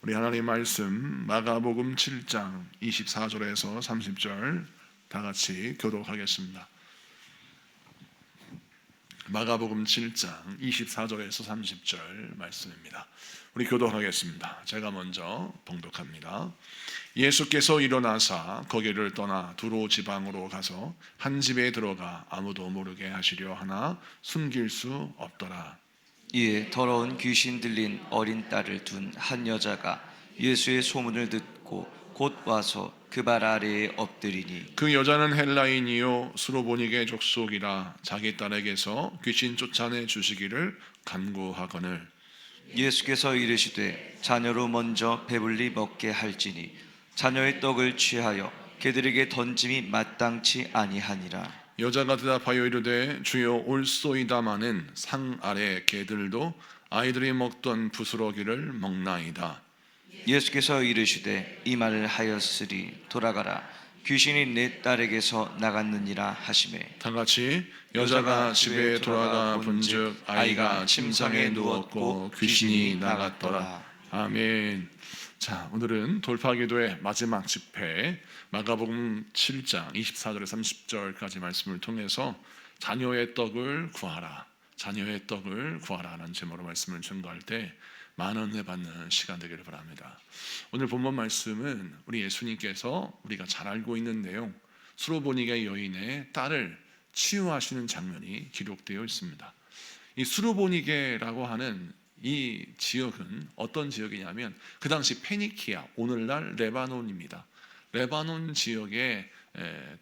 우리 하나님 말씀 마가복음 7장 24절에서 30절 다 같이 교독하겠습니다. 마가복음 7장 24절에서 30절 말씀입니다. 우리 교독하겠습니다. 제가 먼저 봉독합니다. 예수께서 일어나사 거기를 떠나 두로 지방으로 가서 한 집에 들어가 아무도 모르게 하시려 하나 숨길 수 없더라. 이에 더러운 귀신 들린 어린 딸을 둔 한 여자가 예수의 소문을 듣고 곧 와서 그 발 아래에 엎드리니 그 여자는 헬라인이요 수로보니게 족속이라 자기 딸에게서 귀신 쫓아내 주시기를 간구하거늘 예수께서 이르시되 자녀로 먼저 배불리 먹게 할지니 자녀의 떡을 취하여 개들에게 던짐이 마땅치 아니하니라. 여자가 대답하여 이르되 주여 올소이다마는 상 아래 개들도 아이들이 먹던 부스러기를 먹나이다. 예수께서 이르시되 이 말을 하였으리 돌아가라 귀신이 내 딸에게서 나갔느니라 하시매 다 같이 여자가 집에 돌아가 본즉 아이가 침상에 누웠고 귀신이 나갔더라. 아멘. 자, 오늘은 돌파기도의 마지막 집회 마가복음 7장 24절에 30절까지 말씀을 통해서 자녀의 떡을 구하라, 자녀의 떡을 구하라 하는 제목으로 말씀을 전가할 때 많은 은혜 받는 시간 되기를 바랍니다. 오늘 본문 말씀은 우리 예수님께서 우리가 잘 알고 있는 내용, 수로보니게 여인의 딸을 치유하시는 장면이 기록되어 있습니다. 이 수로보니게라고 하는 이 지역은 어떤 지역이냐면 그 당시 페니키아, 오늘날 레바논입니다. 레바논 지역의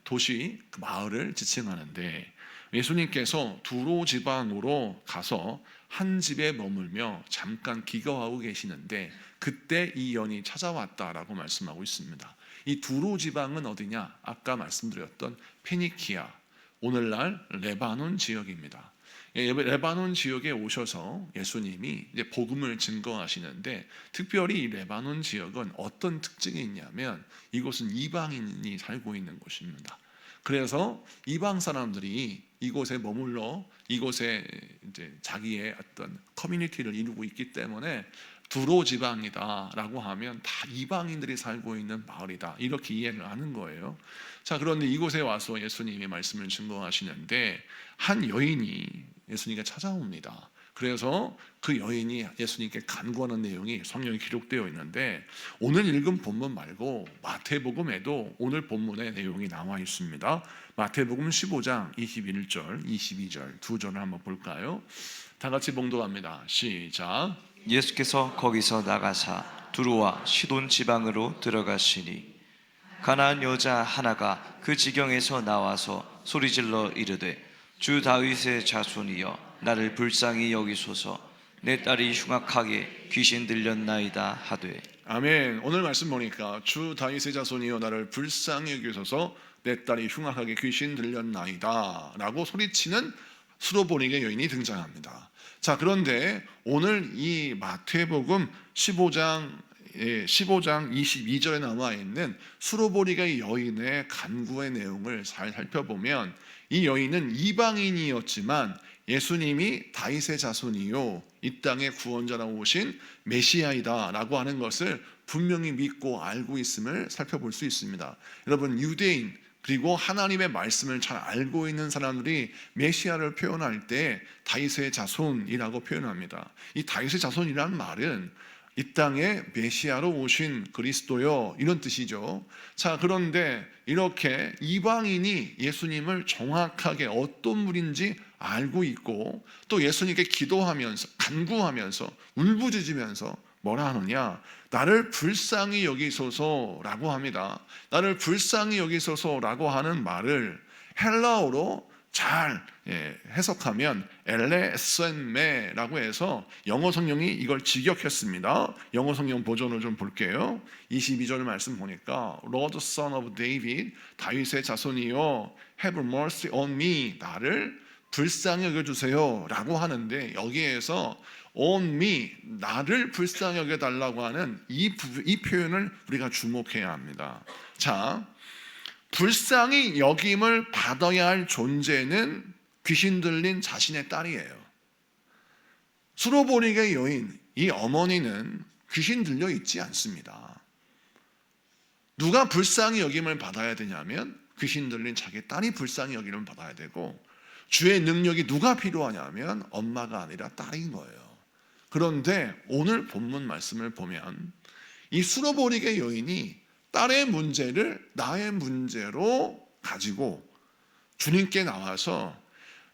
도시, 그 마을을 지칭하는데 예수님께서 두로 지방으로 가서 한 집에 머물며 잠깐 기거하고 계시는데 그때 이 연이 찾아왔다라고 말씀하고 있습니다. 이 두로 지방은 어디냐? 아까 말씀드렸던 페니키아, 오늘날 레바논 지역입니다. 레바논 지역에 오셔서 예수님이 이제 복음을 증거하시는데 특별히 이 레바논 지역은 어떤 특징이 있냐면 이곳은 이방인이 살고 있는 곳입니다. 그래서 이방 사람들이 이곳에 머물러 이곳에 이제 자기의 어떤 커뮤니티를 이루고 있기 때문에 두로 지방이다라고 하면 다 이방인들이 살고 있는 마을이다 이렇게 이해를 하는 거예요. 자, 그런데 이곳에 와서 예수님이 말씀을 증거하시는데 한 여인이 예수님께 찾아옵니다. 그래서 그 여인이 예수님께 간구하는 내용이 성경에 기록되어 있는데 오늘 읽은 본문 말고 마태복음에도 오늘 본문의 내용이 나와 있습니다. 마태복음 15장 21절, 22절 두 절을 한번 볼까요? 다 같이 봉독합니다. 시작. 예수께서 거기서 나가사 두로와 시돈 지방으로 들어가시니 가나안 여자 하나가 그 지경에서 나와서 소리질러 이르되 주 다윗의 자손이여 나를 불쌍히 여기소서 내 딸이 흉악하게 귀신 들렸나이다 하되. 아멘. 오늘 말씀 보니까 주 다윗의 자손이여 나를 불쌍히 여기소서 내 딸이 흉악하게 귀신 들렸나이다 라고 소리치는 수로보니게 여인이 등장합니다. 자, 그런데 오늘 이 마태복음 15장 22절에 나와 있는 수로보니게 여인의 간구의 내용을 잘 살펴보면 이 여인은 이방인이었지만 예수님이 다윗의 자손이요 이 땅의 구원자라고 오신 메시아이다 라고 하는 것을 분명히 믿고 알고 있음을 살펴볼 수 있습니다. 여러분, 유대인 그리고 하나님의 말씀을 잘 알고 있는 사람들이 메시아를 표현할 때 다윗의 자손이라고 표현합니다. 이 다윗의 자손이라는 말은 이 땅에 메시아로 오신 그리스도요 이런 뜻이죠. 자, 그런데 이렇게 이방인이 예수님을 정확하게 어떤 분인지 알고 있고 또 예수님께 기도하면서 간구하면서 울부짖으면서 뭐라 하느냐? 나를 불쌍히 여기소서라고 합니다. 나를 불쌍히 여기소서라고 하는 말을 헬라어로 잘 해석하면 엘레센메라고 해서 영어 성경이 이걸 직역했습니다. 영어 성경 버전을 좀 볼게요. 22절 말씀 보니까 Lord Son of David, 다윗의 자손이여 have mercy on me, 나를 불쌍히 여겨주세요 라고 하는데 여기에서 on me, 나를 불쌍히 여겨달라고 하는 이 표현을 우리가 주목해야 합니다. 자, 불쌍히 여김을 받아야 할 존재는 귀신 들린 자신의 딸이에요. 수로보니게 여인, 이 어머니는 귀신 들려 있지 않습니다. 누가 불쌍히 여김을 받아야 되냐면 귀신 들린 자기 딸이 불쌍히 여김을 받아야 되고, 주의 능력이 누가 필요하냐면 엄마가 아니라 딸인 거예요. 그런데 오늘 본문 말씀을 보면 이 수로보리게 여인이 딸의 문제를 나의 문제로 가지고 주님께 나와서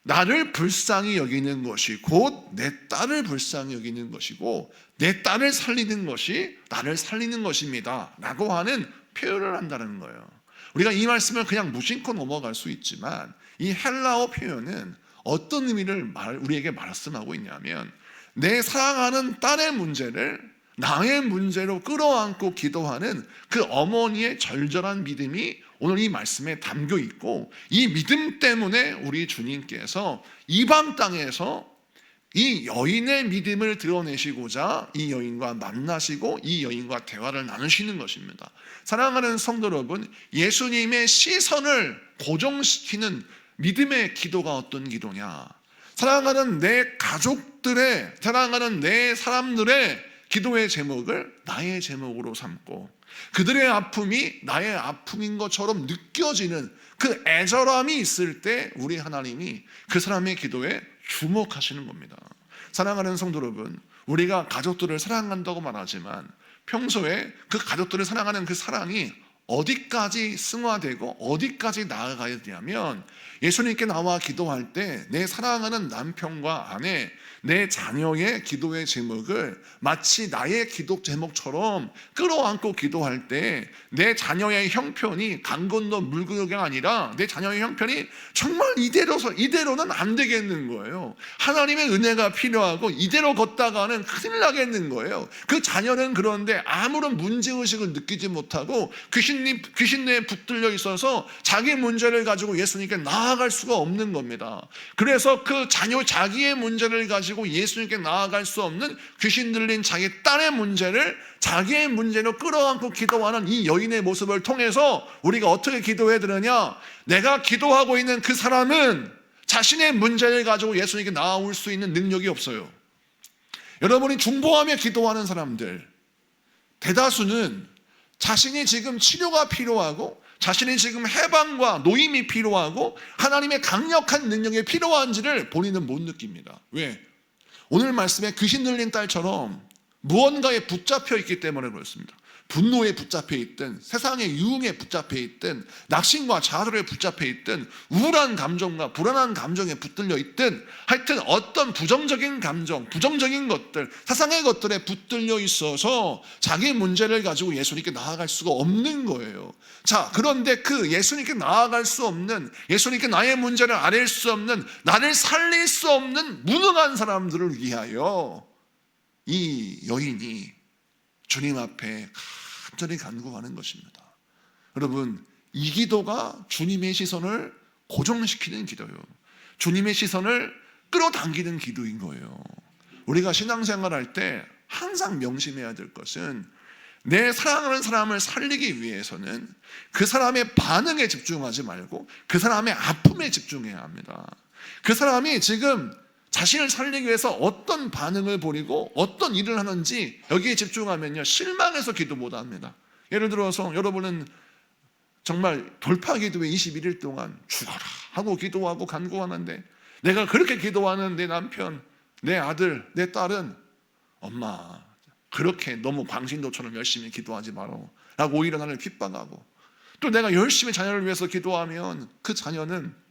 나를 불쌍히 여기는 것이 곧 내 딸을 불쌍히 여기는 것이고 내 딸을 살리는 것이 나를 살리는 것입니다 라고 하는 표현을 한다는 거예요. 우리가 이 말씀을 그냥 무심코 넘어갈 수 있지만 이 헬라어 표현은 어떤 의미를 우리에게 말씀하고 있냐면, 내 사랑하는 딸의 문제를 나의 문제로 끌어안고 기도하는 그 어머니의 절절한 믿음이 오늘 이 말씀에 담겨 있고, 이 믿음 때문에 우리 주님께서 이방 땅에서 이 여인의 믿음을 드러내시고자 이 여인과 만나시고 이 여인과 대화를 나누시는 것입니다. 사랑하는 성도 여러분, 예수님의 시선을 고정시키는 믿음의 기도가 어떤 기도냐? 사랑하는 내 가족들의, 사랑하는 내 사람들의 기도의 제목을 나의 제목으로 삼고 그들의 아픔이 나의 아픔인 것처럼 느껴지는 그 애절함이 있을 때 우리 하나님이 그 사람의 기도에 주목하시는 겁니다. 사랑하는 성도 여러분, 우리가 가족들을 사랑한다고 말하지만 평소에 그 가족들을 사랑하는 그 사랑이 어디까지 승화되고 어디까지 나아가야 되냐면, 예수님께 나와 기도할 때 내 사랑하는 남편과 아내, 내 자녀의 기도의 제목을 마치 나의 기도 제목처럼 끌어안고 기도할 때 내 자녀의 형편이 강 건너 물 건너가 아니라 내 자녀의 형편이 정말 이대로는 안 되겠는 거예요. 하나님의 은혜가 필요하고 이대로 걷다가는 큰일 나겠는 거예요. 그 자녀는 그런데 아무런 문제의식을 느끼지 못하고 귀신내에 붙들려 있어서 자기 문제를 가지고 예수님께 나아갈 수가 없는 겁니다. 그래서 그 자기의 문제를 가지고 예수님께 나아갈 수 없는 귀신 들린 자기 딸의 문제를 자기의 문제로 끌어안고 기도하는 이 여인의 모습을 통해서 우리가 어떻게 기도해야 되느냐? 내가 기도하고 있는 그 사람은 자신의 문제를 가지고 예수님께 나아올 수 있는 능력이 없어요. 여러분이 중보하며 기도하는 사람들 대다수는 자신이 지금 치료가 필요하고 자신이 지금 해방과 노임이 필요하고 하나님의 강력한 능력이 필요한지를 본인은 못 느낍니다. 왜? 오늘 말씀에 귀신 들린 딸처럼 무언가에 붙잡혀 있기 때문에 그렇습니다. 분노에 붙잡혀 있든 세상의 유흥에 붙잡혀 있든 낙심과 좌절에 붙잡혀 있든 우울한 감정과 불안한 감정에 붙들려 있든 하여튼 어떤 부정적인 감정, 부정적인 것들, 세상의 것들에 붙들려 있어서 자기 문제를 가지고 예수님께 나아갈 수가 없는 거예요. 자, 그런데 그 예수님께 나아갈 수 없는, 예수님께 나의 문제를 아릴 수 없는, 나를 살릴 수 없는 무능한 사람들을 위하여 이 여인이 주님 앞에 간절히 간구하는 것입니다. 여러분, 이 기도가 주님의 시선을 고정시키는 기도예요. 주님의 시선을 끌어당기는 기도인 거예요. 우리가 신앙생활할 때 항상 명심해야 될 것은 내 사랑하는 사람을 살리기 위해서는 그 사람의 반응에 집중하지 말고 그 사람의 아픔에 집중해야 합니다. 그 사람이 지금 자신을 살리기 위해서 어떤 반응을 보이고 어떤 일을 하는지 여기에 집중하면요, 실망해서 기도 못합니다. 예를 들어서 여러분은 정말 돌파 기도에 21일 동안 죽어라 하고 기도하고 간구하는데, 내가 그렇게 기도하는 내 남편, 내 아들, 내 딸은 엄마 그렇게 너무 광신도처럼 열심히 기도하지 마라 라고 오히려 나를 핍박하고, 또 내가 열심히 자녀를 위해서 기도하면 그 자녀는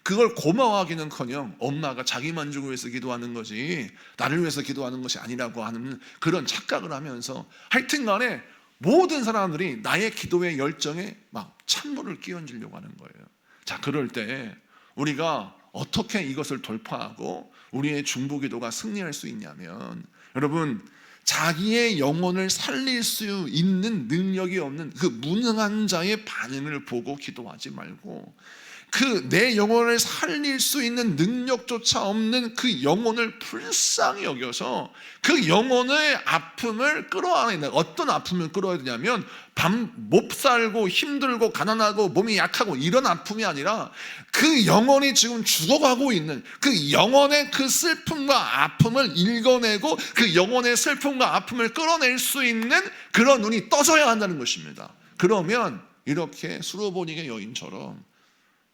그걸 고마워하기는커녕 엄마가 자기 만족을 위해서 기도하는 거지 나를 위해서 기도하는 것이 아니라고 하는 그런 착각을 하면서 하여튼 간에 모든 사람들이 나의 기도의 열정에 막 찬물을 끼얹으려고 하는 거예요. 자, 그럴 때 우리가 어떻게 이것을 돌파하고 우리의 중보기도가 승리할 수 있냐면, 여러분, 자기의 영혼을 살릴 수 있는 능력이 없는 그 무능한 자의 반응을 보고 기도하지 말고 그 내 영혼을 살릴 수 있는 능력조차 없는 그 영혼을 불쌍히 여겨서 그 영혼의 아픔을 끌어안는다. 어떤 아픔을 끌어야 되냐면 못 살고 힘들고 가난하고 몸이 약하고 이런 아픔이 아니라 그 영혼이 지금 죽어가고 있는 그 영혼의 그 슬픔과 아픔을 읽어내고 그 영혼의 슬픔과 아픔을 끌어낼 수 있는 그런 눈이 떠져야 한다는 것입니다. 그러면 이렇게 수로보니게 여인처럼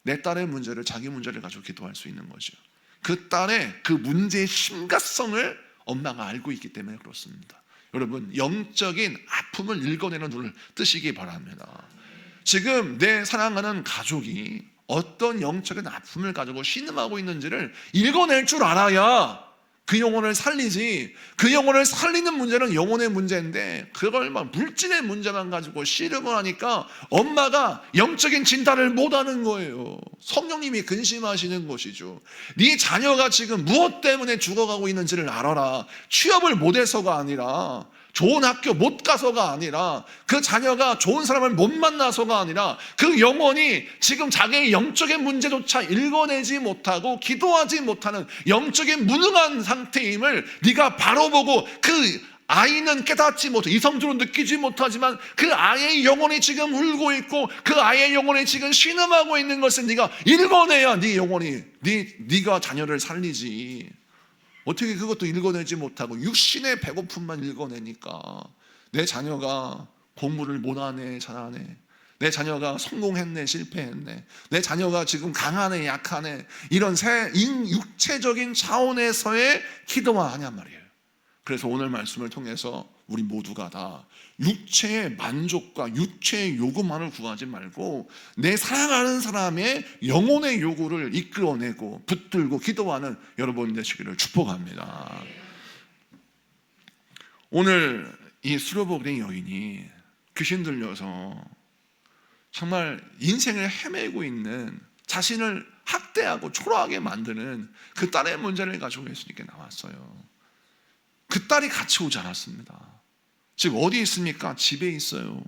내 딸의 문제를 자기 문제를 가지고 기도할 수 있는 거죠. 그 딸의 그 문제의 심각성을 엄마가 알고 있기 때문에 그렇습니다. 여러분, 영적인 아픔을 읽어내는 눈을 뜨시기 바랍니다. 지금 내 사랑하는 가족이 어떤 영적인 아픔을 가지고 신음하고 있는지를 읽어낼 줄 알아야 그 영혼을 살리지. 그 영혼을 살리는 문제는 영혼의 문제인데 그걸 막 물질의 문제만 가지고 씨름을 하니까 엄마가 영적인 진단을 못하는 거예요. 성령님이 근심하시는 것이죠. 네 자녀가 지금 무엇 때문에 죽어가고 있는지를 알아라. 취업을 못해서가 아니라, 좋은 학교 못 가서가 아니라, 그 자녀가 좋은 사람을 못 만나서가 아니라 그 영혼이 지금 자기의 영적인 문제조차 읽어내지 못하고 기도하지 못하는 영적인 무능한 상태임을 네가 바로 보고, 그 아이는 깨닫지 못해 이성적으로 느끼지 못하지만 그 아이의 영혼이 지금 울고 있고 그 아이의 영혼이 지금 신음하고 있는 것을 네가 읽어내야 네 영혼이 네가 자녀를 살리지. 어떻게 그것도 읽어내지 못하고 육신의 배고픔만 읽어내니까 내 자녀가 공부를 못하네 잘하네, 내 자녀가 성공했네 실패했네, 내 자녀가 지금 강하네 약하네, 이런 육체적인 차원에서의 기도만 하냔 말이에요. 그래서 오늘 말씀을 통해서 우리 모두가 다 육체의 만족과 육체의 요구만을 구하지 말고 내 사랑하는 사람의 영혼의 요구를 이끌어내고 붙들고 기도하는 여러분 되시기를 축복합니다. 오늘 이 수로보니 여인이 귀신 들려서 정말 인생을 헤매고 있는, 자신을 학대하고 초라하게 만드는 그 딸의 문제를 가지고 예수님께 나왔어요. 그 딸이 같이 오지 않았습니다. 지금 어디 있습니까? 집에 있어요.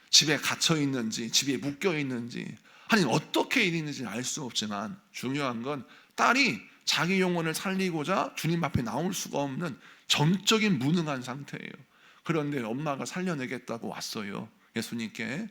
집에 갇혀 있는지 집에 묶여 있는지, 아니 어떻게 있는지 알 수 없지만 중요한 건 딸이 자기 영혼을 살리고자 주님 앞에 나올 수가 없는 전적인 무능한 상태예요. 그런데 엄마가 살려내겠다고 왔어요, 예수님께.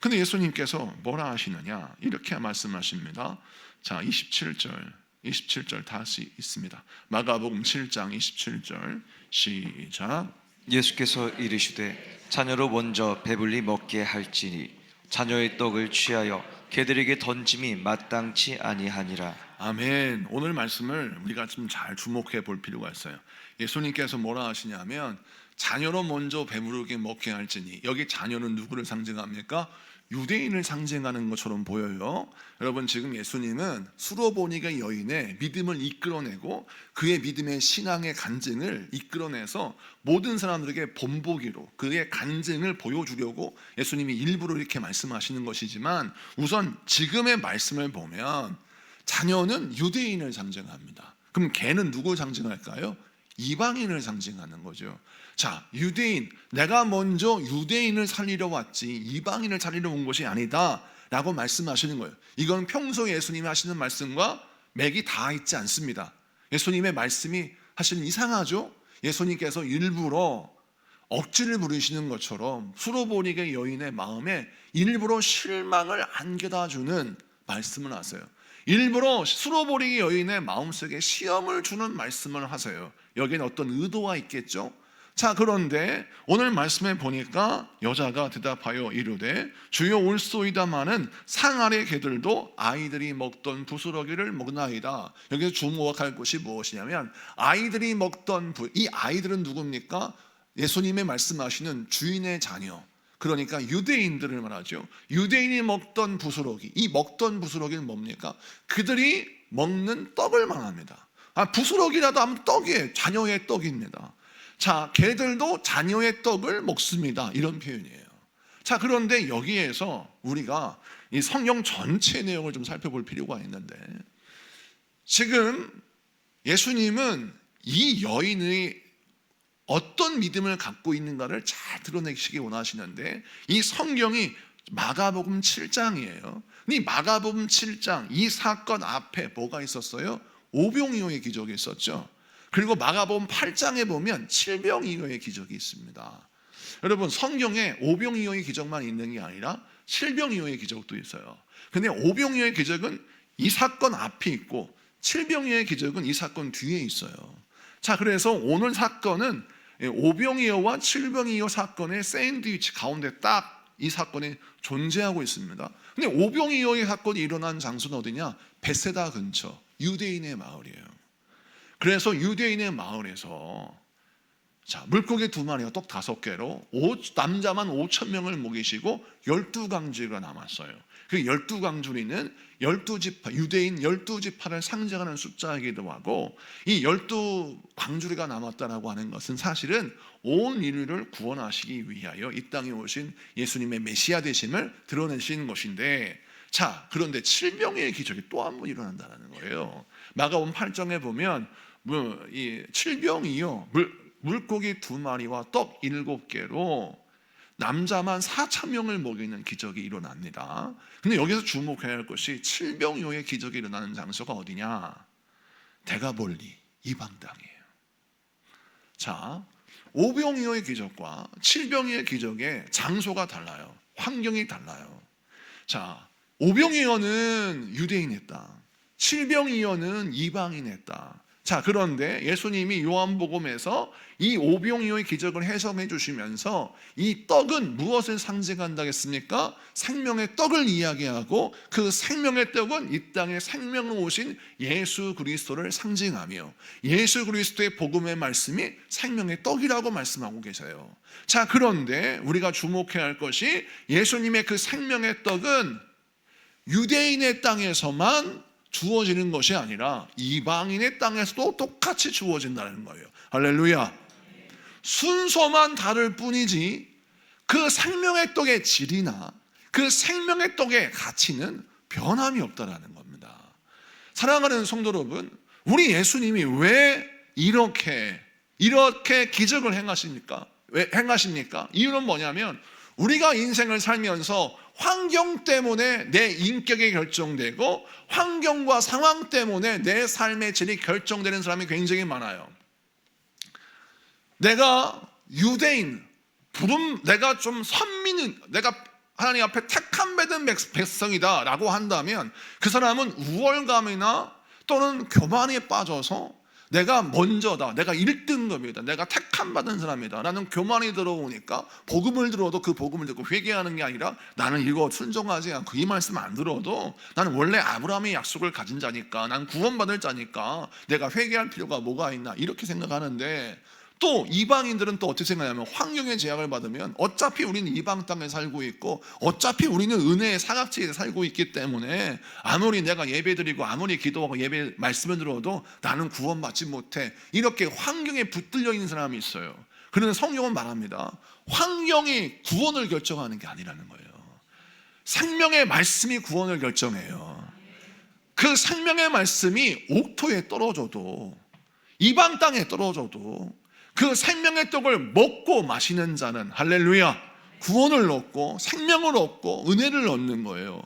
근데 예수님께서 뭐라 하시느냐, 이렇게 말씀하십니다. 자, 27절 다시 있습니다. 마가복음 7장 27절 시작. 예수께서 이르시되 자녀로 먼저 배불리 먹게 할지니 자녀의 떡을 취하여 개들에게 던짐이 마땅치 아니하니라. 아멘. 오늘 말씀을 우리가 좀 잘 주목해 볼 필요가 있어요. 예수님께서 뭐라 하시냐면 자녀로 먼저 배부르게 먹게 할지니, 여기 자녀는 누구를 상징합니까? 유대인을 상징하는 것처럼 보여요. 여러분, 지금 예수님은 수로보니가 여인의 믿음을 이끌어내고 그의 믿음의 신앙의 간증을 이끌어내서 모든 사람들에게 본보기로 그의 간증을 보여주려고 예수님이 일부러 이렇게 말씀하시는 것이지만, 우선 지금의 말씀을 보면 자녀는 유대인을 상징합니다. 그럼 개는 누굴 상징할까요? 이방인을 상징하는 거죠. 자, 유대인, 내가 먼저 유대인을 살리러 왔지 이방인을 살리러 온 것이 아니다 라고 말씀하시는 거예요. 이건 평소에 예수님이 하시는 말씀과 맥이 다 있지 않습니다. 예수님의 말씀이 사실 이상하죠. 예수님께서 일부러 억지를 부리시는 것처럼 수로보니게 여인의 마음에 일부러 실망을 안겨다 주는 말씀을 하세요. 일부러 수로보니 여인의 마음속에 시험을 주는 말씀을 하세요. 여기는 어떤 의도가 있겠죠. 자, 그런데 오늘 말씀에 보니까 여자가 대답하여 이르되 주여 올소이다마는 상 아래 개들도 아이들이 먹던 부스러기를 먹나이다. 여기서 주목할 것이 무엇이냐면 아이들이 먹던 이 아이들은 누굽니까? 예수님의 말씀하시는 주인의 자녀, 그러니까 유대인들을 말하죠. 유대인이 먹던 부스러기, 이 먹던 부스러기는 뭡니까? 그들이 먹는 떡을 말합니다. 부스러기라도 하면 떡이에요. 자녀의 떡입니다. 자, 개들도 자녀의 떡을 먹습니다. 이런 표현이에요. 자, 그런데 여기에서 우리가 이 성경 전체 내용을 좀 살펴볼 필요가 있는데, 지금 예수님은 이 여인의 어떤 믿음을 갖고 있는가를 잘 드러내시기 원하시는데 이 성경이 마가복음 7장이에요. 이 마가복음 7장 이 사건 앞에 뭐가 있었어요? 오병이어의 기적이 있었죠. 그리고 마가복음 8장에 보면 칠병이어의 기적이 있습니다. 여러분, 성경에 오병이어의 기적만 있는 게 아니라 칠병이어의 기적도 있어요. 근데 오병이어의 기적은 이 사건 앞에 있고 칠병이어의 기적은 이 사건 뒤에 있어요. 자, 그래서 오늘 사건은 오병이어와 칠병이어 사건의 샌드위치 가운데 딱 이 사건이 존재하고 있습니다. 근데 오병이어의 사건이 일어난 장소는 어디냐? 베세다 근처 유대인의 마을이에요. 그래서 유대인의 마을에서 물고기 2마리와 떡 5개로 남자만 5,000명을 먹이시고 12강주리가 남았어요. 그 12강주리는 12지파, 유대인 12지파를 상징하는 숫자이기도 하고, 이 12강주리가 남았다라고 하는 것은 사실은 온 인류를 구원하시기 위하여 이 땅에 오신 예수님의 메시아 되심을 드러내신 것인데, 그런데 칠병의 기적이 또 한 번 일어난다는 거예요. 마가복음 8장에 보면 이 칠병이요, 물고기 2마리와 떡 7개로 남자만 4,000명을 먹이는 기적이 일어납니다. 근데 여기서 주목해야 할 것이 칠병이어의 기적이 일어나는 장소가 어디냐? 대가볼리 이방 땅이에요. 오병이어의 기적과 칠병이어의 기적의 장소가 달라요. 환경이 달라요. 오병이어는 유대인의 땅, 칠병이어는 이방인의 땅. 그런데 예수님이 요한복음에서 이 오병이어의 기적을 해석해 주시면서 이 떡은 무엇을 상징한다 했습니까? 생명의 떡을 이야기하고, 그 생명의 떡은 이 땅에 생명으로 오신 예수 그리스도를 상징하며, 예수 그리스도의 복음의 말씀이 생명의 떡이라고 말씀하고 계세요. 그런데 우리가 주목해야 할 것이 예수님의 그 생명의 떡은 유대인의 땅에서만 주어지는 것이 아니라 이방인의 땅에서도 똑같이 주어진다는 거예요. 할렐루야. 순서만 다를 뿐이지 그 생명의 떡의 질이나 그 생명의 떡의 가치는 변함이 없다라는 겁니다. 사랑하는 성도 여러분, 우리 예수님이 왜 이렇게 기적을 행하십니까? 왜 행하십니까? 이유는 뭐냐면, 우리가 인생을 살면서 환경 때문에 내 인격이 결정되고 환경과 상황 때문에 내 삶의 질이 결정되는 사람이 굉장히 많아요. 내가 유대인, 내가 좀 선민은, 내가 하나님 앞에 택함 받은 백성이다 라고 한다면, 그 사람은 우월감이나 또는 교만에 빠져서 내가 먼저다, 내가 1등급이다, 내가 택함 받은 사람이다 라는 교만이 들어오니까 복음을 들어도 그 복음을 듣고 회개하는 게 아니라, 나는 이거 순종하지 않고 이 말씀 안 들어도 나는 원래 아브라함의 약속을 가진 자니까, 난 구원받을 자니까 내가 회개할 필요가 뭐가 있나, 이렇게 생각하는데, 또 이방인들은 또 어떻게 생각하냐면, 환경의 제약을 받으면 어차피 우리는 이방 땅에 살고 있고 어차피 우리는 은혜의 사각지대에 살고 있기 때문에 아무리 내가 예배드리고 아무리 기도하고 예배 말씀을 들어도 나는 구원받지 못해, 이렇게 환경에 붙들려 있는 사람이 있어요. 그런데 성경은 말합니다. 환경이 구원을 결정하는 게 아니라는 거예요. 생명의 말씀이 구원을 결정해요. 그 생명의 말씀이 옥토에 떨어져도, 이방 땅에 떨어져도 그 생명의 떡을 먹고 마시는 자는, 할렐루야, 구원을 얻고 생명을 얻고 은혜를 얻는 거예요.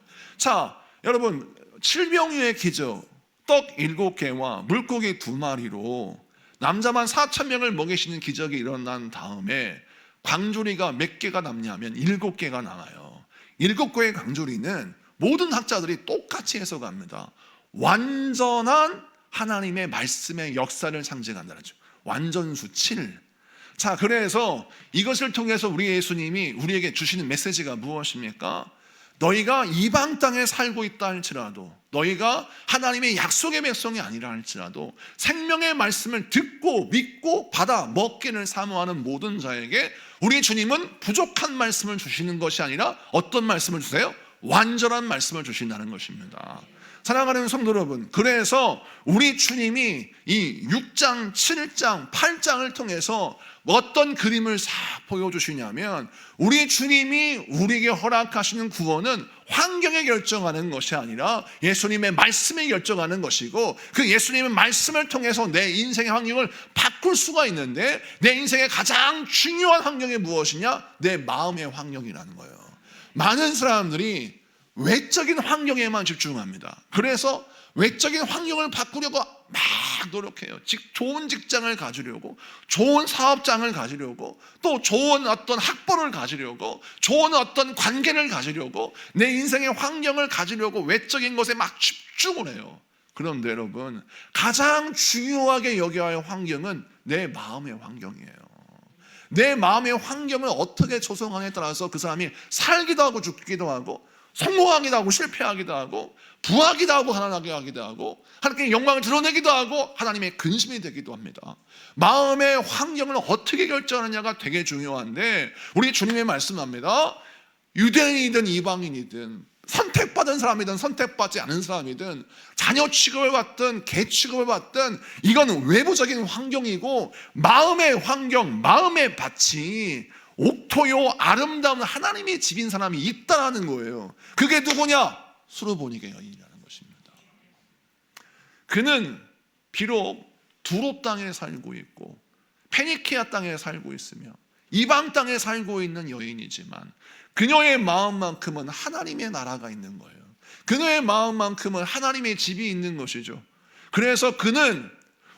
여러분, 칠병이어의 기적, 떡 7개와 물고기 2마리로 남자만 4,000명을 먹이시는 기적이 일어난 다음에 광주리가 몇 개가 남냐면 7개가 남아요. 7개의 광주리는 모든 학자들이 똑같이 해석합니다. 완전한 하나님의 말씀의 역사를 상징한다는 거죠. 완전수 7. 그래서 이것을 통해서 우리 예수님이 우리에게 주시는 메시지가 무엇입니까? 너희가 이방 땅에 살고 있다 할지라도, 너희가 하나님의 약속의 백성이 아니라 할지라도 생명의 말씀을 듣고 믿고 받아 먹기를 사모하는 모든 자에게 우리 주님은 부족한 말씀을 주시는 것이 아니라 어떤 말씀을 주세요? 완전한 말씀을 주신다는 것입니다. 사랑하는 성도 여러분, 그래서 우리 주님이 이 6장, 7장, 8장을 통해서 어떤 그림을 싹 보여주시냐면, 우리 주님이 우리에게 허락하시는 구원은 환경에 결정하는 것이 아니라 예수님의 말씀에 결정하는 것이고, 그 예수님의 말씀을 통해서 내 인생의 환경을 바꿀 수가 있는데, 내 인생의 가장 중요한 환경이 무엇이냐? 내 마음의 환경이라는 거예요. 많은 사람들이 외적인 환경에만 집중합니다. 그래서 외적인 환경을 바꾸려고 막 노력해요. 좋은 직장을 가지려고, 좋은 사업장을 가지려고, 또 좋은 어떤 학벌을 가지려고, 좋은 어떤 관계를 가지려고, 내 인생의 환경을 가지려고 외적인 것에 막 집중을 해요. 그런데 여러분, 가장 중요하게 여겨야 할 환경은 내 마음의 환경이에요. 내 마음의 환경을 어떻게 조성하냐에 따라서 그 사람이 살기도 하고 죽기도 하고, 성공하기도 하고 실패하기도 하고, 부하기도 하고 가난하게 하기도 하고, 하나님께 영광을 드러내기도 하고 하나님의 근심이 되기도 합니다. 마음의 환경을 어떻게 결정하느냐가 되게 중요한데, 우리 주님의 말씀합니다. 유대인이든 이방인이든, 선택받은 사람이든 선택받지 않은 사람이든, 자녀 취급을 받든 개 취급을 받든, 이건 외부적인 환경이고, 마음의 환경, 마음의 밭이 옥토요 아름다운 하나님의 집인 사람이 있다라는 거예요. 그게 누구냐? 수르보니게 여인이라는 것입니다. 그는 비록 두롭 땅에 살고 있고 페니키아 땅에 살고 있으며 이방 땅에 살고 있는 여인이지만, 그녀의 마음만큼은 하나님의 나라가 있는 거예요. 그녀의 마음만큼은 하나님의 집이 있는 것이죠. 그래서 그는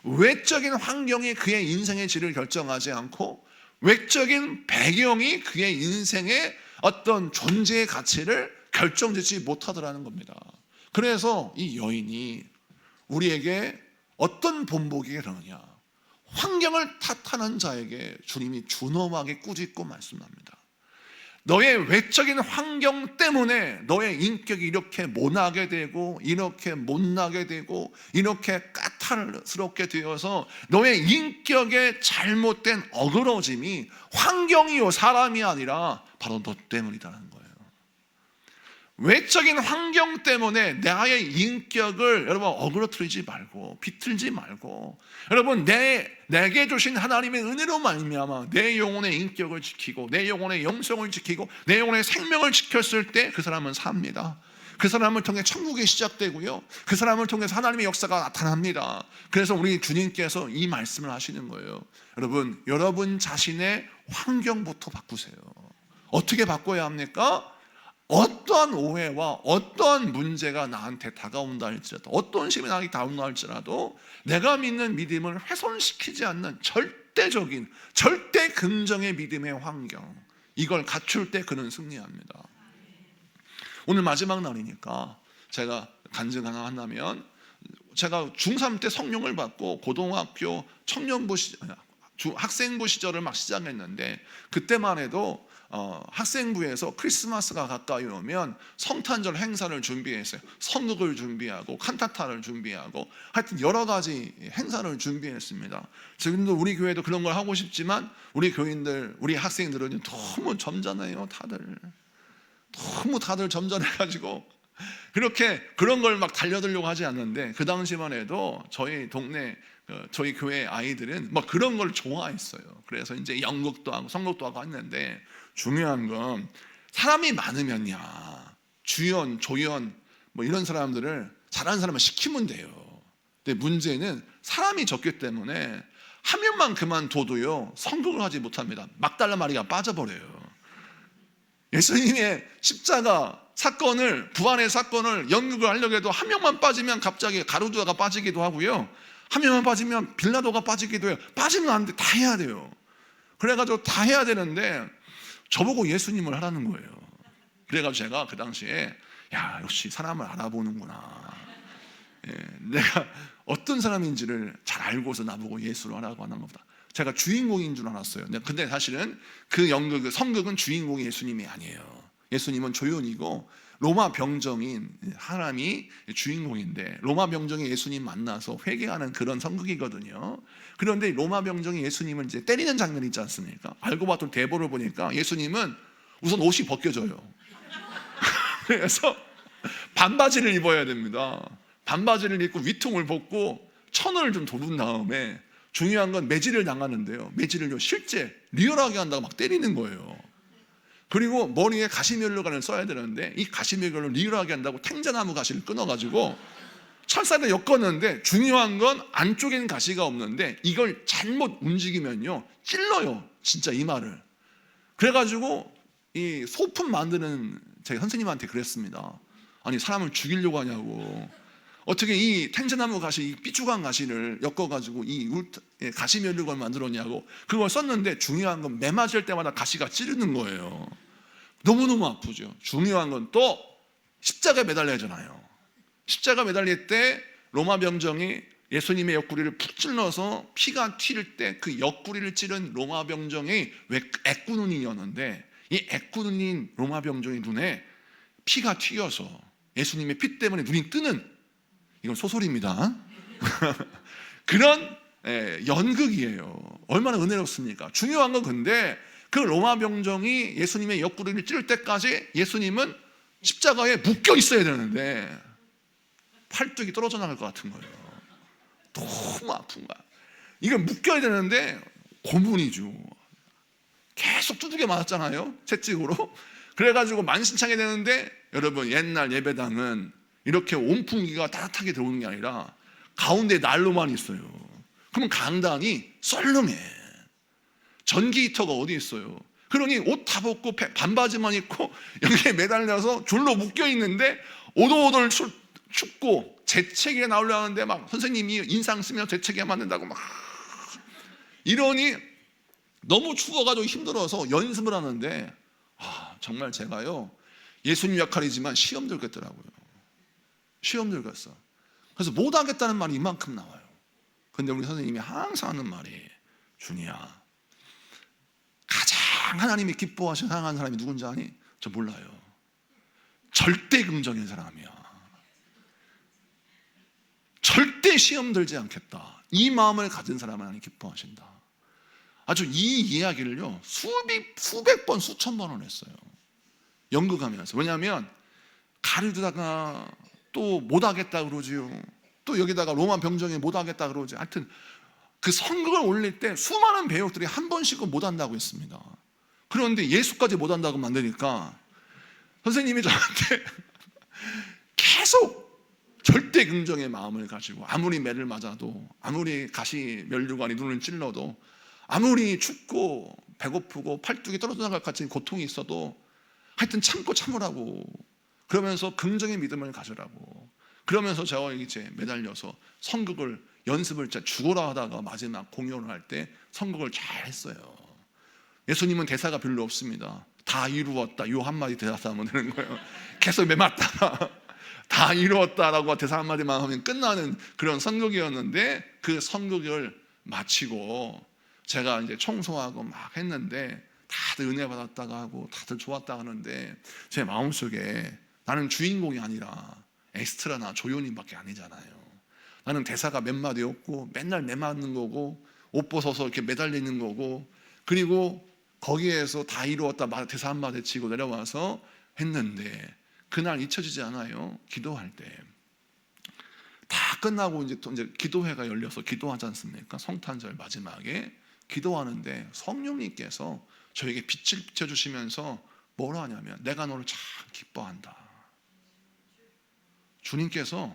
외적인 환경이 그의 인생의 질을 결정하지 않고, 외적인 배경이 그의 인생의 어떤 존재의 가치를 결정짓지 못하더라는 겁니다. 그래서 이 여인이 우리에게 어떤 본보기가 그러느냐, 환경을 탓하는 자에게 주님이 준엄하게 꾸짖고 말씀합니다. 너의 외적인 환경 때문에 너의 인격이 이렇게 모나게 되고, 이렇게 못나게 되고, 이렇게 까탈스럽게 되어서 너의 인격의 잘못된 어그러짐이 환경이요 사람이 아니라 바로 너 때문이라는 거예요. 외적인 환경 때문에 나의 인격을 여러분 어그러뜨리지 말고, 비틀지 말고, 여러분 내게 주신 하나님의 은혜로 말미암아 내 영혼의 인격을 지키고, 내 영혼의 영성을 지키고, 내 영혼의 생명을 지켰을 때 그 사람은 삽니다. 그 사람을 통해 천국이 시작되고요, 그 사람을 통해서 하나님의 역사가 나타납니다. 그래서 우리 주님께서 이 말씀을 하시는 거예요. 여러분 자신의 환경부터 바꾸세요. 어떻게 바꿔야 합니까? 어떠한 오해와 어떠한 문제가 나한테 다가온다 할지라도, 어떤 시험이 나에게 다가온다 할지라도 내가 믿는 믿음을 훼손시키지 않는 절대적인, 절대 긍정의 믿음의 환경, 이걸 갖출 때 그는 승리합니다. 오늘 마지막 날이니까 제가 간증 하나 한다면, 제가 중3 때 성령을 받고 고등학교 학생부 시절을 막 시작했는데, 그때만 해도 학생부에서 크리스마스가 가까이 오면 성탄절 행사를 준비했어요. 선극을 준비하고 칸타타를 준비하고 하여튼 여러 가지 행사를 준비했습니다. 지금도 우리 교회도 그런 걸 하고 싶지만 우리 교인들, 우리 학생들은 너무 점잖아요. 다들 점잖해가지고 그렇게 그런 걸 막 달려들려고 하지 않는데, 그 당시만 해도 저희 동네 저희 교회 아이들은 막 그런 걸 좋아했어요. 그래서 이제 연극도 하고 성극도 하고 했는데, 중요한 건 사람이 많으면야 주연, 조연 뭐 이런 사람들을 잘하는 사람을 시키면 돼요. 근데 문제는 사람이 적기 때문에 한 명만 그만둬도요 성공을 하지 못합니다. 막달라마리가 빠져버려요. 예수님의 십자가 사건을, 부활의 사건을 연극을 하려고 해도 한 명만 빠지면 갑자기 가룟유다가 빠지기도 하고요, 한 명만 빠지면 빌라도가 빠지기도 해요. 빠지면 안 돼. 다 해야 돼요. 그래가지고 다 해야 되는데 저보고 예수님을 하라는 거예요. 그래가지고 제가 그 당시에 야, 역시 사람을 알아보는구나. 내가 어떤 사람인지를 잘 알고서 나보고 예수를 하라고 하는 겁니다. 제가 주인공인 줄 알았어요. 근데 사실은 그 성극은 주인공이 예수님이 아니에요. 예수님은 조연이고 로마 병정인 사람이 주인공인데, 로마 병정이 예수님 만나서 회개하는 그런 성극이거든요. 그런데 로마 병정이 예수님을 이제 때리는 장면이 있지 않습니까? 알고 봤더니 대본을 보니까 예수님은 우선 옷이 벗겨져요. 그래서 반바지를 입어야 됩니다. 반바지를 입고 위통을 벗고 천을 좀 도른 다음에, 중요한 건 매질을 당하는데요, 매질을 실제 리얼하게 한다고 막 때리는 거예요. 그리고 머리에 가시면류관을 써야 되는데, 이 가시면류관을 리얼하게 한다고 탱자나무 가시를 끊어가지고 철사를 엮었는데, 중요한 건 안쪽에는 가시가 없는데 이걸 잘못 움직이면요 찔러요, 진짜 이마를. 그래가지고 이 소품 만드는 제 선생님한테 그랬습니다. 아니 사람을 죽이려고 하냐고. 어떻게 이 텐제나무 가시, 이 삐죽한 가시를 엮어가지고 이 가시 면류관을 만들었냐고. 그걸 썼는데 중요한 건 매 맞을 때마다 가시가 찌르는 거예요. 너무너무 아프죠. 중요한 건 또 십자가에 매달려야 하잖아요. 십자가 매달릴 때 로마 병정이 예수님의 옆구리를 푹 찔러서 피가 튀를 때 그 옆구리를 찌른 로마 병정이 왜 애꾸눈이었는데, 이 애꾸눈인 로마 병정의 눈에 피가 튀어서 예수님의 피 때문에 눈이 뜨는, 이건 소설입니다. 그런 연극이에요. 얼마나 은혜롭습니까? 중요한 건 근데 그 로마 병정이 예수님의 옆구리를 찌를 때까지 예수님은 십자가에 묶여 있어야 되는데 팔뚝이 떨어져 나갈 것 같은 거예요. 너무 아픈 거야. 이건 묶여야 되는데 고문이죠. 계속 두들겨 맞았잖아요, 채찍으로. 그래가지고 만신창이 되는데, 여러분 옛날 예배당은 이렇게 온풍기가 따뜻하게 들어오는 게 아니라 가운데 난로만 있어요. 그러면 강단이 썰렁해. 전기 히터가 어디 있어요. 그러니 옷 다 벗고 반바지만 입고 여기에 매달려서 줄로 묶여 있는데 오돌오돌 춥고 재채기가 나오려는데 막 선생님이 인상 쓰면 재채기가 맞는다고 막 이러니 너무 추워가지고 힘들어서 연습을 하는데, 정말 제가요, 예수님 역할이지만 시험 들겠더라고요. 시험 들겠어. 그래서 못하겠다는 말이 이만큼 나와요. 근데 우리 선생님이 항상 하는 말이, 준이야, 가장 하나님이 기뻐하시는 사랑하는 사람이 누군지 아니? 저 몰라요. 절대 긍정인 사람이야. 절대 시험 들지 않겠다. 이 마음을 가진 사람을 하나님 기뻐하신다. 아주 이 이야기를요, 수백 번, 수천 번을 했어요. 연극하면서. 왜냐하면 가르다가 또 못하겠다 그러지요. 또 여기다가 로마 병정이 못하겠다 그러지. 하여튼 그 선극을 올릴 때 수많은 배역들이 한 번씩은 못한다고 했습니다. 그런데 예수까지 못한다고 만드니까 선생님이 저한테 계속 절대 긍정의 마음을 가지고, 아무리 매를 맞아도, 아무리 가시 면류관이 눈을 찔러도, 아무리 춥고 배고프고 팔뚝이 떨어져 나갈 같은 고통이 있어도 하여튼 참으라고, 그러면서 긍정의 믿음을 가지라고, 그러면서 제가 이제 매달려서 선극을 연습을 진짜 죽어라 하다가 마지막 공연을 할 때 선극을 잘 했어요. 예수님은 대사가 별로 없습니다. 다 이루었다, 요 한마디 대사 하면 되는 거예요. 계속 매맞다가 다 이루었다라고 대사 한마디만 하면 끝나는 그런 선극이었는데, 그 선극을 마치고 제가 이제 청소하고 막 했는데 다들 은혜 받았다가 하고 다들 좋았다 하는데, 제 마음속에 나는 주인공이 아니라 엑스트라나 조연인밖에 아니잖아요. 나는 대사가 몇 마디 없고 맨날 매맞는 거고 옷 벗어서 이렇게 매달리는 거고, 그리고 거기에서 다 이루었다 대사 한마디 치고 내려와서 했는데, 그날 잊혀지지 않아요. 기도할 때 다 끝나고 이제 기도회가 열려서 기도하지 않습니까? 성탄절 마지막에 기도하는데 성령님께서 저에게 빛을 비춰주시면서 뭐라 하냐면, 내가 너를 참 기뻐한다. 주님께서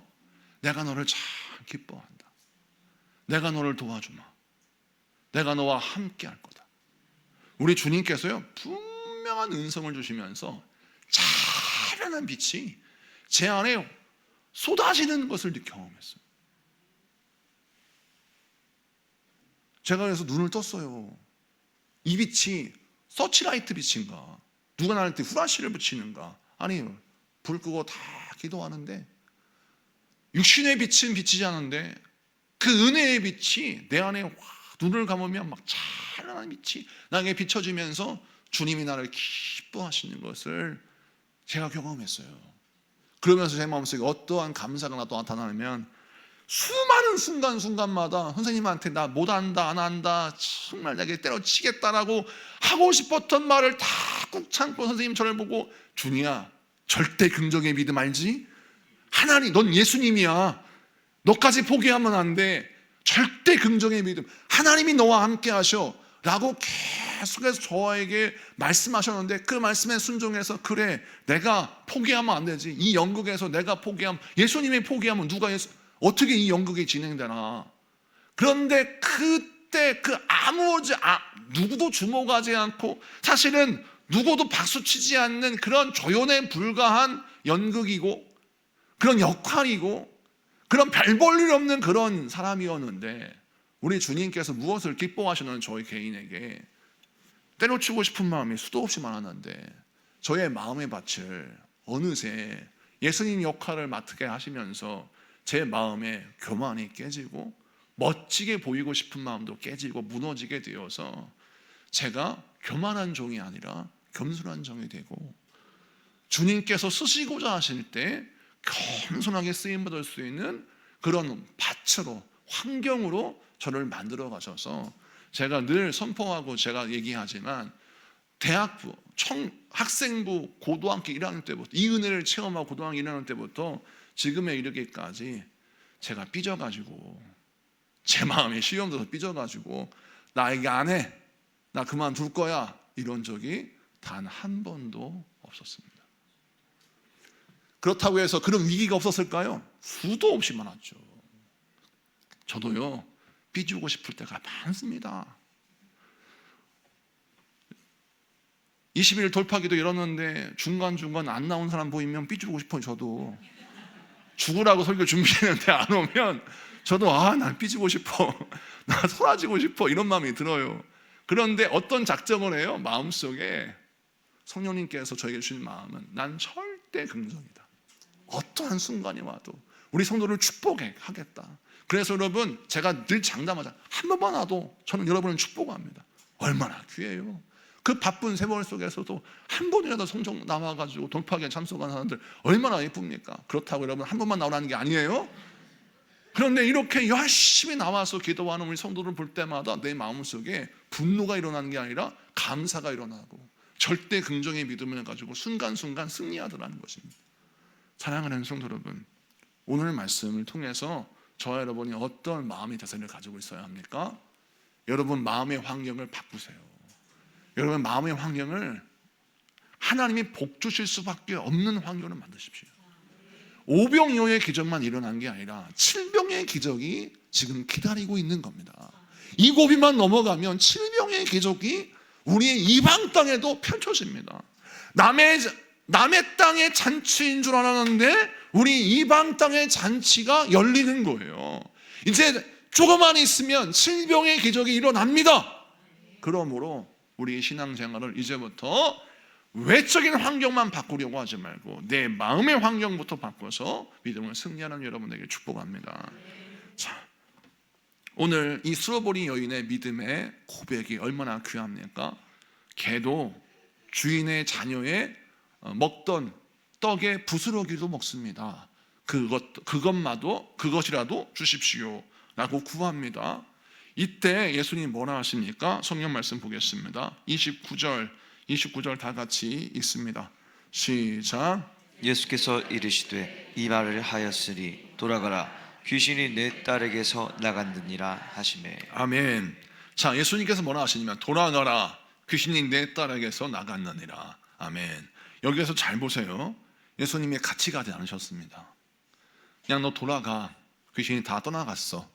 내가 너를 참 기뻐한다. 내가 너를 도와주마. 내가 너와 함께 할 거다. 우리 주님께서요, 분명한 은성을 주시면서 찬란한 빛이 제 안에 쏟아지는 것을 경험했어요. 제가 그래서 눈을 떴어요. 이 빛이 서치라이트 빛인가, 누가 나한테 후라시를 붙이는가? 아니요, 불 끄고 다 기도하는데 육신의 빛은 비치지 않는데 그 은혜의 빛이 내 안에 눈을 감으면 막 찬란한 빛이 나에게 비춰지면서 주님이 나를 기뻐하시는 것을 제가 경험했어요. 그러면서 제 마음속에 어떠한 감사가 나타나면 수많은 순간순간마다 선생님한테 나 못한다, 안 한다, 정말 내게 때려치겠다라고 하고 싶었던 말을 다 꾹 참고, 선생님 저를 보고, 준이야, 절대 긍정의 믿음 알지? 하나님, 넌 예수님이야. 너까지 포기하면 안 돼. 절대 긍정의 믿음, 하나님이 너와 함께 하셔 라고 계속해서 저에게 말씀하셨는데, 그 말씀에 순종해서, 그래, 내가 포기하면 안 되지. 이 연극에서 내가 포기하면, 예수님이 포기하면 어떻게 이 연극이 진행되나. 그런데 그때 누구도 주목하지 않고, 사실은 누구도 박수치지 않는 그런 조연에 불과한 연극이고 그런 역할이고 그런 별 볼 일 없는 그런 사람이었는데 우리 주님께서 무엇을 기뻐하시는 저희 개인에게 때려치고 싶은 마음이 수도 없이 많았는데 저의 마음의 밭을 어느새 예수님 역할을 맡게 하시면서 제 마음에 교만이 깨지고 멋지게 보이고 싶은 마음도 깨지고 무너지게 되어서 제가 교만한 종이 아니라 겸손한 종이 되고 주님께서 쓰시고자 하실 때 겸손하게 쓰임받을 수 있는 그런 밭으로 환경으로 저를 만들어 가셔서 제가 늘 선포하고 제가 얘기하지만 대학부, 학생부, 고등학교 1학년 때부터 이 은혜를 체험하고 고등학교 1학년 때부터 지금에 이르기까지 제가 삐져가지고 제 마음에 시험 들어서 삐져가지고 나 이게 안 해, 나 그만둘 거야 이런 적이 단 한 번도 없었습니다. 그렇다고 해서 그런 위기가 없었을까요? 수도 없이 많았죠. 저도요 삐지고 싶을 때가 많습니다. 20일 돌파기도 열었는데 중간중간 안 나온 사람 보이면 삐지고 싶어요. 저도 죽으라고 설교 준비했는데 안 오면 저도 난 삐지고 싶어, 나 사라지고 싶어 이런 마음이 들어요. 그런데 어떤 작정을 해요? 마음속에 성령님께서 저에게 주신 마음은 난 절대 긍정이다. 어떠한 순간이 와도 우리 성도를 축복하겠다. 그래서 여러분 제가 늘 장담하자 한 번만 와도 저는 여러분을 축복합니다. 얼마나 귀해요. 그 바쁜 세월 속에서도 한 번이라도 성령 나와가지고 돌파기에 참석한 사람들 얼마나 예쁩니까? 그렇다고 여러분 한 번만 나오라는 게 아니에요. 그런데 이렇게 열심히 나와서 기도하는 우리 성도를 볼 때마다 내 마음속에 분노가 일어나는 게 아니라 감사가 일어나고 절대 긍정의 믿음을 가지고 순간순간 승리하더라는 것입니다. 사랑하는 성도 여러분, 오늘 말씀을 통해서 저와 여러분이 어떤 마음의 자세를 가지고 있어야 합니까? 여러분 마음의 환경을 바꾸세요. 여러분 마음의 환경을 하나님이 복 주실 수밖에 없는 환경을 만드십시오. 오병이어의 기적만 일어난 게 아니라 7병의 기적이 지금 기다리고 있는 겁니다. 이 고비만 넘어가면 7병의 기적이 우리의 이방 땅에도 펼쳐집니다. 남의 땅의 잔치인 줄 알았는데 우리 이방 땅의 잔치가 열리는 거예요. 이제 조금만 있으면 7병의 기적이 일어납니다. 그러므로 우리 신앙생활을 이제부터 외적인 환경만 바꾸려고 하지 말고 내 마음의 환경부터 바꿔서 믿음을 승리하는 여러분에게 축복합니다. 자, 오늘 이 수로보리 여인의 믿음의 고백이 얼마나 귀합니까? 개도 주인의 자녀의 먹던 떡의 부스러기도 먹습니다. 그것이라도 주십시오 라고 구합니다. 이때 예수님 뭐라 하십니까? 성경 말씀 보겠습니다. 29절 다 같이 읽습니다. 시작. 예수께서 이르시되 이 말을 하였으니 돌아가라 귀신이 내 딸에게서 나갔느니라 하시매. 아멘. 자, 예수님께서 뭐라 하시냐면 돌아가라 귀신이 내 딸에게서 나갔느니라. 아멘. 여기에서 잘 보세요. 예수님이 같이 가지 않으셨습니다. 그냥 너 돌아가, 귀신이 다 떠나갔어.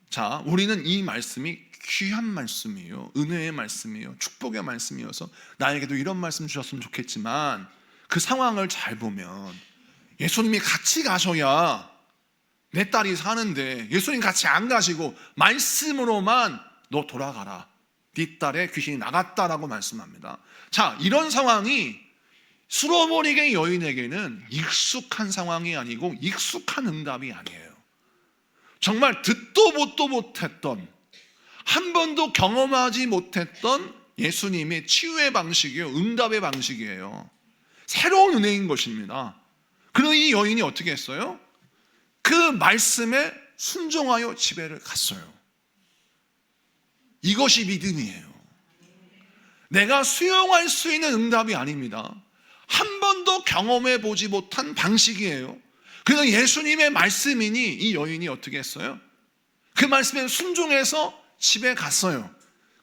자, 우리는 이 말씀이 귀한 말씀이에요. 은혜의 말씀이에요. 축복의 말씀이어서 나에게도 이런 말씀 주셨으면 좋겠지만 그 상황을 잘 보면 예수님이 같이 가셔야 내 딸이 사는데 예수님 같이 안 가시고 말씀으로만 너 돌아가라, 네 딸의 귀신이 나갔다라고 말씀합니다. 자, 이런 상황이 수로보리의 여인에게는 익숙한 상황이 아니고 익숙한 응답이 아니에요. 정말 듣도 보도 못했던, 한 번도 경험하지 못했던 예수님의 치유의 방식이에요. 응답의 방식이에요. 새로운 은혜인 것입니다. 그러나 이 여인이 어떻게 했어요? 그 말씀에 순종하여 집에를 갔어요. 이것이 믿음이에요. 내가 수용할 수 있는 응답이 아닙니다. 한 번도 경험해 보지 못한 방식이에요. 그래서 예수님의 말씀이니 이 여인이 어떻게 했어요? 그 말씀에 순종해서 집에 갔어요.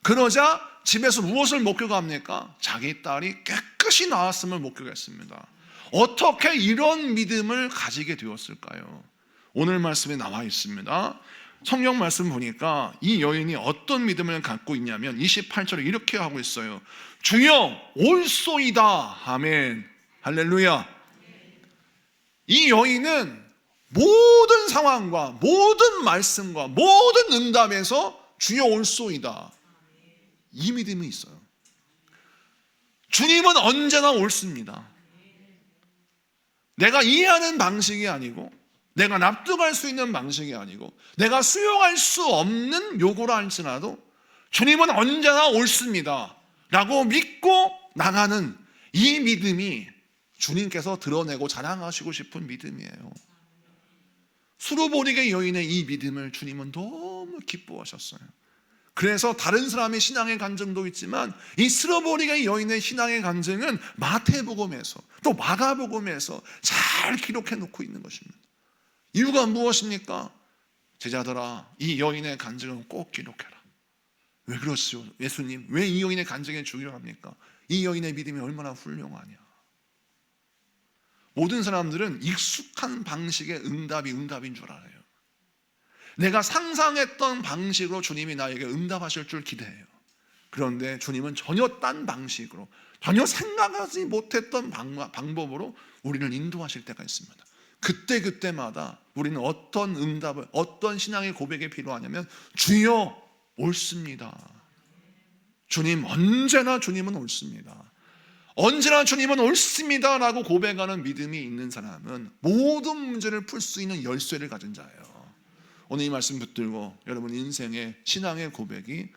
그러자 집에서 무엇을 목격합니까? 자기 딸이 깨끗이 나았음을 목격했습니다. 어떻게 이런 믿음을 가지게 되었을까요? 오늘 말씀에 나와 있습니다. 성경 말씀 보니까 이 여인이 어떤 믿음을 갖고 있냐면 28절에 이렇게 하고 있어요. 주여 올소이다. 아멘. 할렐루야. 이 여인은 모든 상황과 모든 말씀과 모든 응답에서 주여 올소이다, 이 믿음이 있어요. 주님은 언제나 옳습니다. 내가 이해하는 방식이 아니고, 내가 납득할 수 있는 방식이 아니고, 내가 수용할 수 없는 요구라 할지라도 주님은 언제나 옳습니다 라고 믿고 나가는 이 믿음이 주님께서 드러내고 자랑하시고 싶은 믿음이에요. 수르보니게 여인의 이 믿음을 주님은 너무 기뻐하셨어요. 그래서 다른 사람의 신앙의 간증도 있지만 이 수르보니게 여인의 신앙의 간증은 마태복음에서 또 마가복음에서 잘 기록해 놓고 있는 것입니다. 이유가 무엇입니까? 제자들아, 이 여인의 간증은 꼭 기록해라. 왜 그렇죠? 예수님, 왜 이 여인의 간증이 중요합니까? 이 여인의 믿음이 얼마나 훌륭하냐. 모든 사람들은 익숙한 방식의 응답인 줄 알아요. 내가 상상했던 방식으로 주님이 나에게 응답하실 줄 기대해요. 그런데 주님은 전혀 딴 방식으로, 전혀 생각하지 못했던 방법으로 우리를 인도하실 때가 있습니다. 그때마다 우리는 어떤 응답을, 어떤 신앙의 고백이 필요하냐면 주여 옳습니다. 주님, 언제나 주님은 옳습니다. 언제나 주님은 옳습니다 라고 고백하는 믿음이 있는 사람은 모든 문제를 풀 수 있는 열쇠를 가진 자예요. 오늘 이 말씀 붙들고 여러분 인생의 신앙의 고백이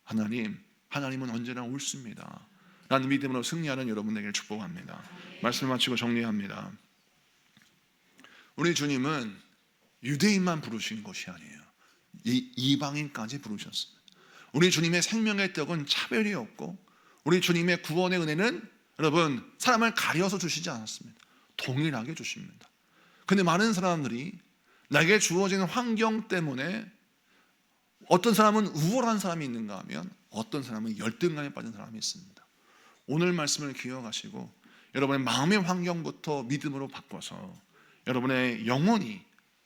하나님은 언제나 옳습니다 라는 믿음으로 승리하는 여러분에게 축복합니다. 말씀 마치고 정리합니다. 우리 주님은 유대인만 부르신 것이 아니에요. 이방인까지 부르셨습니다. 우리 주님의 생명의 떡은 차별이 없고, 우리 주님의 구원의 은혜는 여러분 사람을 가려서 주시지 않았습니다. 동일하게 주십니다. 근데 많은 사람들이 나에게 주어지는 환경 때문에 어떤 사람은 우월한 사람이 있는가 하면 어떤 사람은 열등감에 빠진 사람이 있습니다. 오늘 말씀을 기억하시고 여러분의 마음의 환경부터 믿음으로 바꿔서 여러분의 영혼이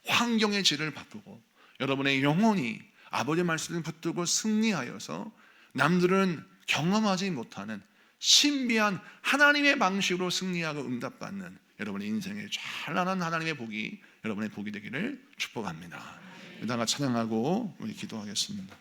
환경의 질을 바꾸고 여러분의 영혼이 아버지의 말씀을 붙들고 승리하여서 남들은 경험하지 못하는 신비한 하나님의 방식으로 승리하고 응답받는 여러분의 인생의 찬란한 하나님의 복이 여러분의 복이 되기를 축복합니다. 이따가 찬양하고 우리 기도하겠습니다.